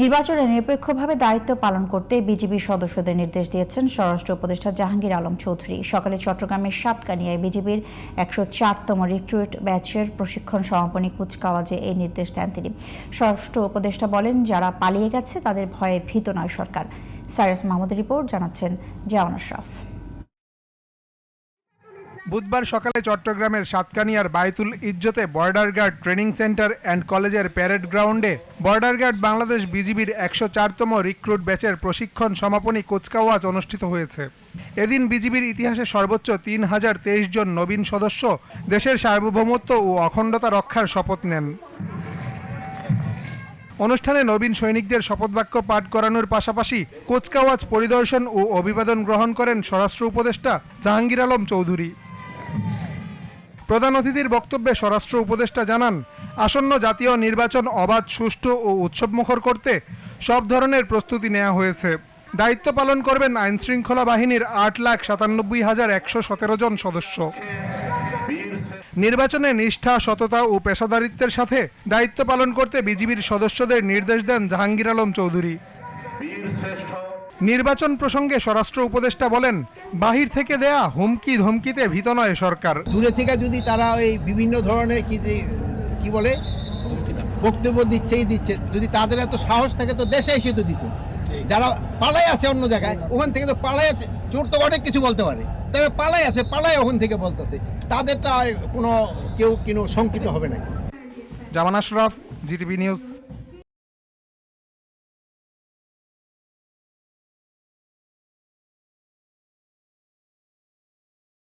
নির্বাচনে নিরপেক্ষভাবে দায়িত্ব পালন করতে বিজিবির সদস্যদের নির্দেশ দিয়েছেন স্বরাষ্ট্র উপদেষ্টা জাহাঙ্গীর আলম চৌধুরী। সকালে চট্টগ্রামের সাতকানিয়ায় বিজিবির ১০৪তম রিক্রুট ব্যাচের প্রশিক্ষণ সমাপনী কুচকাওয়াজে এই নির্দেশ দেন তিনি। স্বরাষ্ট্র উপদেষ্টা বলেন, যারা পালিয়ে গেছে তাদের ভয়ে ভীত নয় সরকার। সাইরাস মাহমুদের রিপোর্ট, জানাচ্ছেন জিয়াউন আশরাফ। বুধবার সকালে চট্টগ্রামের সাতকানিয়ার বায়তুল ইজ্জতে border guard training centre and কলেজের প্যারেড গ্রাউন্ডে বর্ডার গার্ড বাংলাদেশ বিজিবির ১০৪তম রিক্রুট ব্যাচের প্রশিক্ষণ সমাপনী কুচকাওয়াজ অনুষ্ঠিত হয়েছে। এদিন বিজিবির ইতিহাসে সর্বোচ্চ ৩০২৩ জন নবীন সদস্য দেশের সার্বভৌমত্ব ও অখণ্ডতা রক্ষার শপথ নেন। অনুষ্ঠানে নবীন সৈনিকদের শপথবাক্য পাঠ করানোর পাশাপাশি কুচকাওয়াজ পরিদর্শন ও অভিবাদন গ্রহণ করেন স্বরাষ্ট্র উপদেষ্টা জাহাঙ্গীর আলম চৌধুরী। প্রধান অতিথির বক্তব্যে স্বরাষ্ট্র উপদেষ্টা জানান, আসন্ন জাতীয় নির্বাচন অবাধ, সুষ্ঠু ও উৎসবমুখর করতে সব ধরনের প্রস্তুতি নেওয়া হয়েছে। দায়িত্ব পালন করবেন আইনশৃঙ্খলা বাহিনীর ৮,৯৭,১১৭ জন সদস্য। নির্বাচনে নিষ্ঠা, সততা ও পেশাদারিত্বের সাথে দায়িত্ব পালন করতে বিজিবির সদস্যদের নির্দেশ দেন জাহাঙ্গীর আলম চৌধুরী। নির্বাচন প্রসঙ্গে স্বরাষ্ট্র উপদেষ্টা বলেন, বাহির থেকে দেয়া হুমকি ধমকিতে ভীত নয় সরকার। দূরে থেকে যদি তারা ওই বিভিন্ন ধরনের কি বলে বক্তব্য দিচ্ছে, যদি তাদের এত সাহস থাকে তো দেশে এসে তো দিত। যারা পালাই আছে অন্য জায়গায়, ওখান থেকে তো পালাই আছে, চোর তো অনেক কিছু বলতে পারে, তারা পালাই ওখান থেকে বলতেছে, তাদেরটা কোনো কেউ শঙ্কিত হবে না। জামান আশরাফ, জিটিভি নিউজ।